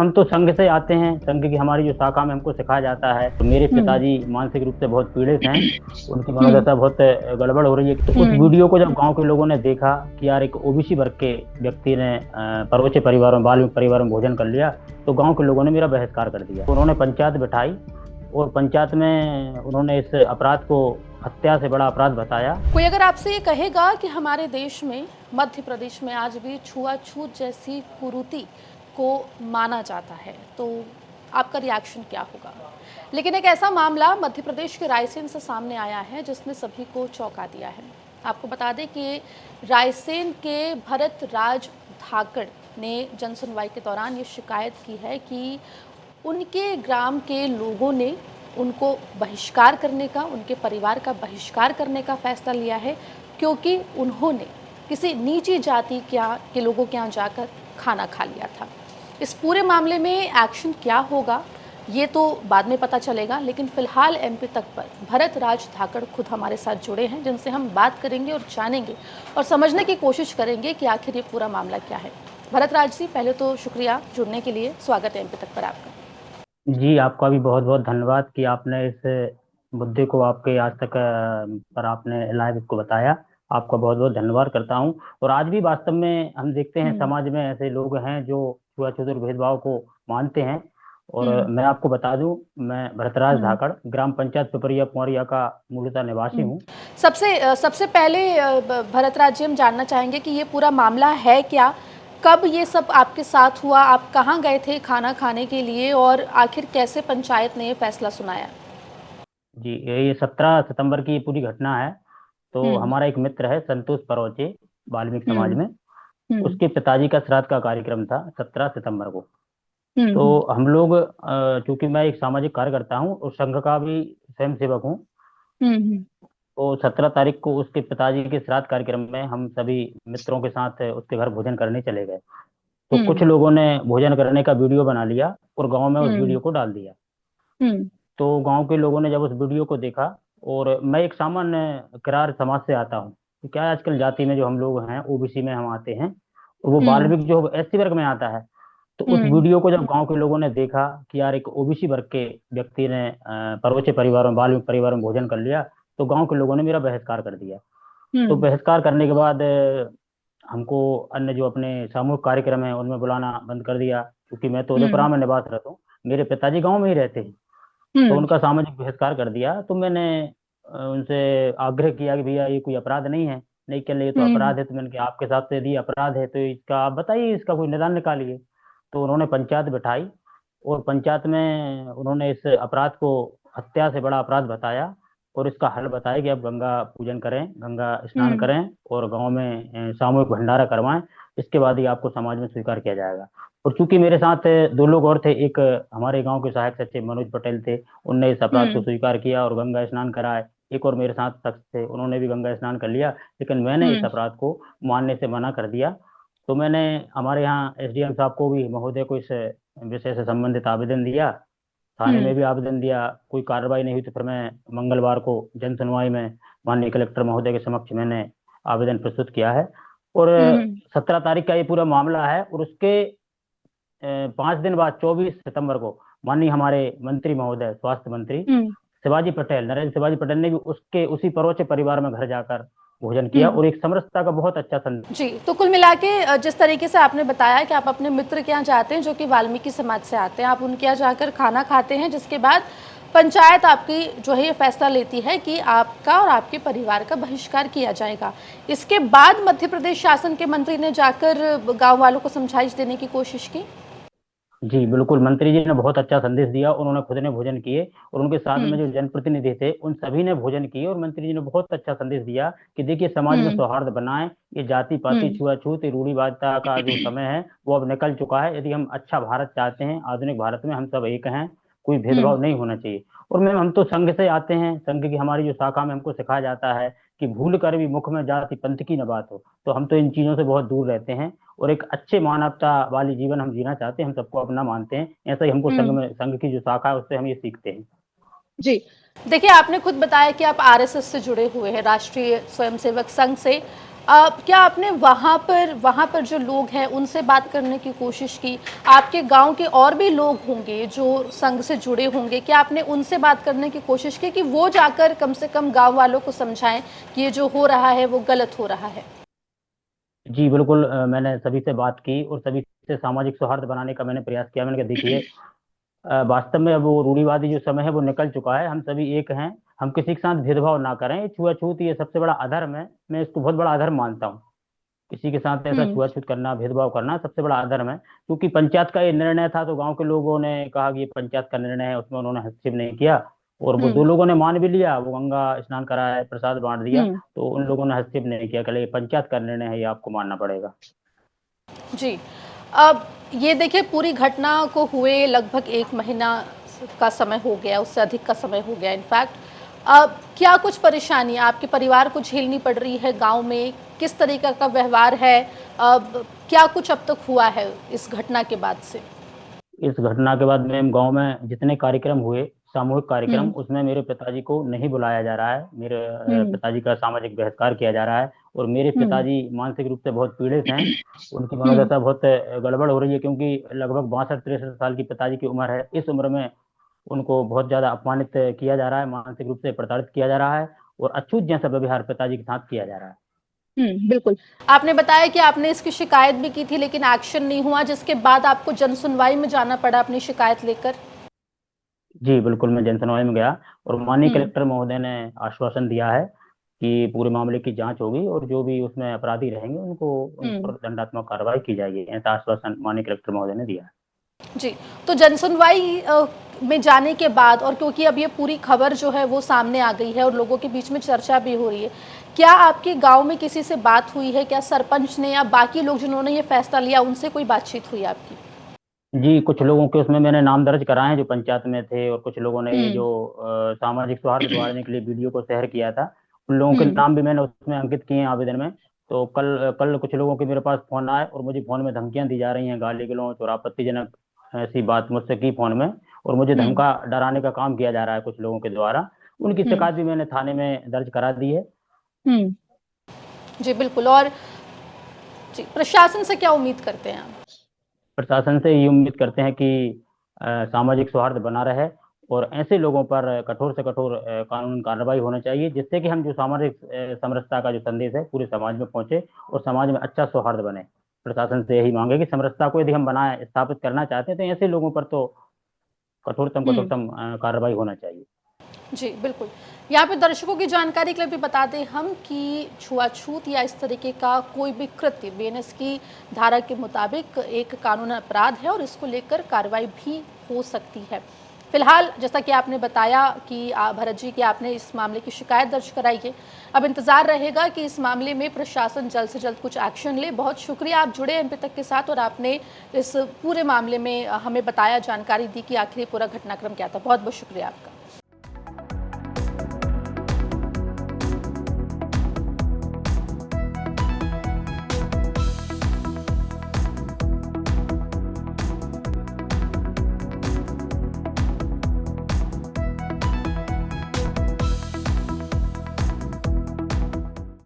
हम तो संघ से आते हैं, संघ की हमारी जो शाखा में हमको सिखाया जाता है। तो मेरे हम्म। पिताजी मानसिक रूप से बहुत पीड़ित हैं, उनकी हम्म। मनोदशा बहुत गड़बड़ हो रही है। तो उस हम्म। वीडियो को जब गांव के लोगों ने देखा कि यार एक ओबीसी वर्ग के व्यक्ति ने पर्वतीय परिवारों में बाल परिवार में भोजन कर लिया, तो गांव के लोगों ने मेरा बहिष्कार कर दिया। उन्होंने पंचायत बिठाई और पंचायत में उन्होंने इस अपराध को हत्या से बड़ा अपराध बताया। कोई अगर आपसे ये कहेगा कि हमारे देश में, मध्य प्रदेश में आज भी छुआछूत जैसी कुरीति को माना जाता है, तो आपका रिएक्शन क्या होगा? लेकिन एक ऐसा मामला मध्य प्रदेश के रायसेन से सामने आया है जिसने सभी को चौंका दिया है। आपको बता दें कि रायसेन के भरत राज धाकड़ ने जनसुनवाई के दौरान ये शिकायत की है कि उनके ग्राम के लोगों ने उनको बहिष्कार करने का, उनके परिवार का बहिष्कार करने का फैसला लिया है, क्योंकि उन्होंने किसी नीची जाति के लोगों के यहाँ जाकर खाना खा लिया था। इस पूरे मामले में एक्शन क्या होगा ये तो बाद में पता चलेगा, लेकिन फिलहाल एमपी तक पर भरत राज धाकड़ खुद हमारे साथ जुड़े हैं, जिनसे हम बात करेंगे और जानेंगे और समझने की कोशिश करेंगे कि आखिर ये पूरा मामला क्या है। भरत राज जी, पहले तो शुक्रिया जुड़ने के लिए, स्वागत है एमपी तक पर आपका। जी, आपका भी बहुत बहुत धन्यवाद कि आपने इस मुद्दे को आपके आज तक पर आपने लाइव इसको बताया। आपका बहुत बहुत धन्यवाद करता हूँ। और आज भी वास्तव में हम देखते हैं समाज में ऐसे लोग हैं जो छुआछूत और भेदभाव को मानते हैं। और मैं आपको बता दूं, मैं भरतराज धाकड़ ग्राम पंचायत पिपरिया पौरिया का मूलतः निवासी हूँ। सबसे पहले भरतराज जी, हम जानना चाहेंगे कि ये पूरा मामला है क्या, कब ये सब आपके साथ हुआ, आप कहाँ गए थे खाना खाने के लिए और आखिर कैसे पंचायत ने ये फैसला सुनाया? जी, ये 17 सितंबर की पूरी घटना है। तो हम्म। हमारा एक मित्र है संतोष परोचे, वाल्मीकि समाज हम्म। में। हम्म। उसके पिताजी का श्राद्ध का कार्यक्रम था 17 सितंबर को। तो हम्म। हम लोग, चूंकि मैं एक सामाजिक कार्यकर्ता हूँ और संघ का भी स्वयं सेवक हूँ, हम्म। तो 17 तारीख को उसके पिताजी के श्राद्ध कार्यक्रम में हम सभी मित्रों के साथ उसके घर भोजन करने चले गए। तो कुछ हम्म। लोगों ने भोजन करने का वीडियो बना लिया और गांव में उस हम्म। वीडियो को डाल दिया। हम्म। तो गांव के लोगों ने जब उस वीडियो को देखा, और मैं एक सामान्य किरार समाज से आता हूँ, तो क्या है, आजकल जाति में जो हम लोग हैं, ओबीसी में हम आते हैं, और वो हम्म। बाल्मीकि जो एससी वर्ग में आता है। तो उस हम्म। वीडियो को जब गांव के लोगों ने देखा कि यार एक ओबीसी वर्ग के व्यक्ति ने पर्वतीय परिवारों में बाल्मीकि परिवार में भोजन कर लिया, तो गांव के लोगों ने मेरा बहिष्कार कर दिया। तो हम्म। बहिष्कार करने के बाद हमको अन्य जो अपने सामूहिक कार्यक्रम है उनमें बुलाना बंद कर दिया, क्योंकि मैं तो हम्म। उदयपुरा में निवास रहता हूँ, मेरे पिताजी गाँव में ही रहते हैं। तो हम्म। उनका सामाजिक बहिष्कार कर दिया। तो मैंने उनसे आग्रह किया कि भैया ये कोई अपराध नहीं है, नहीं कह ये तो हम्म। अपराध है। तो मैंने कहा आपके साथ से यदि अपराध है तो इसका आप बताइए, इसका कोई निदान निकालिए। तो उन्होंने पंचायत बिठाई और पंचायत में उन्होंने इस अपराध को हत्या से बड़ा अपराध बताया और इसका हल बताया कि आप गंगा पूजन करें, गंगा स्नान हम्म। करें और गांव में सामूहिक भंडारा करवाएं। इसके बाद ही आपको समाज में स्वीकार किया जाएगा। और चूंकि मेरे साथ दो लोग और थे, एक हमारे गांव के सहायक सचिव मनोज पटेल थे, उनने इस अपराध को हम्म। स्वीकार किया और गंगा स्नान कराए। एक और मेरे साथ शख्स थे, उन्होंने भी गंगा स्नान कर लिया, लेकिन मैंने इस हम्म। अपराध को मानने से मना कर दिया। तो मैंने हमारे यहाँ एसडीएम साहब को भी, महोदय को, इस विषय से संबंधित आवेदन दिया, थाने में हम्म। भी आवेदन दिया। कोई कार्रवाई नहीं हुई, तो फिर मैं मंगलवार को जन सुनवाई में माननीय कलेक्टर महोदय के समक्ष मैंने आवेदन प्रस्तुत किया है। और हम्म। 17 तारीख का ये पूरा मामला है। और उसके 5 दिन बाद 24 सितंबर को माननीय हमारे मंत्री महोदय, स्वास्थ्य मंत्री हम्म। शिवाजी पटेल, नरेंद्र शिवाजी पटेल ने भी उसके उसी परोचे परिवार में घर जाकर भोजन किया हम्म। और एक समरसता का बहुत अच्छा संदेश। जी, तो कुल मिला के जिस तरीके से आपने बताया कि आप अपने मित्र के यहाँ जाते हैं जो कि वाल्मीकि समाज से आते हैं, आप उनके यहाँ जाकर खाना खाते हैं, जिसके बाद पंचायत आपकी जो है ये फैसला लेती है कि आपका और आपके परिवार का बहिष्कार किया जाएगा। इसके बाद मध्य प्रदेश शासन के मंत्री ने जाकर गांव वालों को समझाइश देने की कोशिश की। जी बिल्कुल, मंत्री जी ने बहुत अच्छा संदेश दिया। उन्होंने खुद ने भोजन किए और उनके साथ में हम्म। जो जनप्रतिनिधि थे उन सभी ने भोजन किए। और मंत्री जी ने बहुत अच्छा संदेश दिया कि देखिए, समाज में हम्म। सौहार्द बनाएं, ये जाति पाति हम्म। छुआछूत, ये रूढ़िवादिता का जो समय है वो अब निकल चुका है। यदि हम अच्छा भारत चाहते हैं, आधुनिक भारत में हम सब एक हैं, कोई हम्म। भेदभाव नहीं होना चाहिए। और मैम, हम तो संघ से आते हैं, संघ की हमारी जो शाखा में हमको सिखाया जाता है कि भूल कर भी मुख में जाति पंथ की न बात हो। तो हम तो इन चीजों से बहुत दूर रहते हैं और एक अच्छे मानवता वाली जीवन हम जीना चाहते हैं, हम सबको अपना मानते हैं। ऐसा ही हमको हम्म। संघ की जो शाखा है उससे हम ये सीखते हैं। जी, देखिए आपने खुद बताया कि आप आरएसएस से जुड़े हुए हैं, राष्ट्रीय स्वयंसेवक संघ से। क्या आपने वहाँ पर जो लोग हैं उनसे बात करने की कोशिश की? आपके गांव के और भी लोग होंगे जो संघ से जुड़े होंगे, क्या आपने उनसे बात करने की कोशिश की कि वो जाकर कम से कम गांव वालों को समझाएं कि ये जो हो रहा है वो गलत हो रहा है? जी बिल्कुल, मैंने सभी से बात की और सभी से सामाजिक सौहार्द बनाने का मैंने प्रयास किया। मैंने कहा देखिए, वास्तव में अब वो रूढ़िवादी जो समय है वो निकल चुका है। हम सभी एक हैं। हम किसी के साथ भेदभाव ना करें। ये छुआछूत ये सबसे बड़ा अधर्म है। मैं इसको बहुत बड़ा अधर्म मानता हूँ। किसी के साथ ऐसा हुँ, छुआछूत करना, भेदभाव करना सबसे बड़ा अधर्म है। क्योंकि पंचायत का ये निर्णय था तो गांव के लोगों ने कहा कि ये पंचायत का निर्णय है, उसमें उन्होंने हस्तक्षेप नहीं किया। और वो हुँ, दो लोगों ने मान भी लिया, वो गंगा स्नान कराया, प्रसाद बांट दिया। हुँ। तो उन लोगों ने हस्तक्षेप नहीं किया, कहा ये पंचायत का निर्णय है, ये आपको मानना पड़ेगा। जी। अब ये देखिए पूरी घटना को हुए लगभग 1 महीना का समय हो गया, उससे अधिक का समय हो गया इनफैक्ट। अब क्या कुछ परेशानी आपके परिवार को झेलनी पड़ रही है गाँव में? किस तरीक़े का व्यवहार है? अब क्या कुछ अब तक हुआ है इस घटना के बाद से? इस घटना के बाद में गांव में जितने कार्यक्रम हुए, सामूहिक कार्यक्रम, हुँ, उसमें मेरे पिताजी को नहीं बुलाया जा रहा है। मेरे हुँ, पिताजी का सामाजिक बहिष्कार किया जा रहा है। और मेरे हुँ, पिताजी मानसिक रूप से बहुत पीड़ित हैं। उनकी हुँ। मनोदशा बहुत गड़बड़ हो रही है, क्योंकि लगभग 62-63 साल की पिताजी की उम्र है। इस उम्र में उनको बहुत ज्यादा अपमानित किया जा रहा है, मानसिक रूप से प्रताड़ित किया जा रहा है। और अछूत जैसा व्यवहार पिताजी के साथ किया जा रहा है। बिल्कुल। आपने बताया कि आपने इसकी शिकायत भी की थी लेकिन एक्शन नहीं हुआ, जिसके बाद आपको जनसुनवाई में जाना पड़ा अपनी शिकायत लेकर? जी बिल्कुल, मैं जनसुनवाई में गया। और माननीय हुँ, कलेक्टर महोदय ने आश्वासन दिया है कि पूरे मामले की जांच होगी और जो भी उसमें अपराधी रहेंगे उनको उन हुँ। पर दंडात्मक कार्रवाई की जाएगी। ऐसा आश्वासन माननीय कलेक्टर महोदय ने दिया है। जी, तो जनसुनवाई में जाने के बाद और क्योंकि अब ये पूरी खबर जो है वो सामने आ गई है और लोगों के बीच में चर्चा भी हो रही है, क्या आपके गाँव में किसी से बात हुई है? क्या सरपंच ने या बाकी लोग जिन्होंने ये फैसला लिया उनसे कोई बातचीत हुई आपकी? जी, कुछ लोगों के उसमें मैंने नाम दर्ज कराए हैं जो पंचायत में थे। और कुछ लोगों ने ये हुँ, जो सामाजिक सौहार्द बढ़ाने के लिए वीडियो को शेयर किया था, उन लोगों के हुँ, नाम भी मैंने उसमें अंकित किए हैं आवेदन में। तो कल कल कुछ लोगों के मेरे पास फोन आए और मुझे फोन में धमकियां दी जा रही हैं, गाली गलौज और आपत्तिजनक ऐसी बात मुझसे की फोन में। और मुझे हुँ, धमका डराने का काम किया जा रहा है कुछ लोगों के द्वारा। उनकी हुँ, शिकायत भी मैंने थाने में दर्ज करा दी है। हुँ। जी, बिल्कुल और जी, प्रशासन से क्या उम्मीद करते हैं आप? प्रशासन से ये उम्मीद करते हैं कि सामाजिक सौहार्द बना रहे और ऐसे लोगों पर कठोर से कठोर कानून कार्रवाई होना चाहिए, जिससे कि हम जो सामाजिक समरसता का जो संदेश है पूरे समाज में पहुंचे और समाज में अच्छा सौहार्द बने। प्रशासन से यही मांगे कि समरसता को यदि हम बनाए स्थापित करना चाहते हैं तो ऐसे लोगों पर तो कठोरतम हुँ। कठोरतम कार्रवाई होना चाहिए। जी, बिल्कुल। यहाँ पे दर्शकों की जानकारी के लिए भी बता दें हम कि छुआछूत या इस तरीके का कोई भी कृत्य बीएनएस की धारा के मुताबिक एक कानूनी अपराध है और इसको लेकर कार्रवाई भी हो सकती है। फिलहाल जैसा कि आपने बताया कि भरत जी कि आपने इस मामले की शिकायत दर्ज कराई है। अब इंतज़ार रहेगा कि इस मामले में प्रशासन जल्द से जल्द कुछ एक्शन ले। बहुत शुक्रिया आप जुड़े एमपी तक के साथ और आपने इस पूरे मामले में हमें बताया, जानकारी दी कि आखिर ये पूरा घटनाक्रम क्या था। बहुत-बहुत शुक्रिया आपका।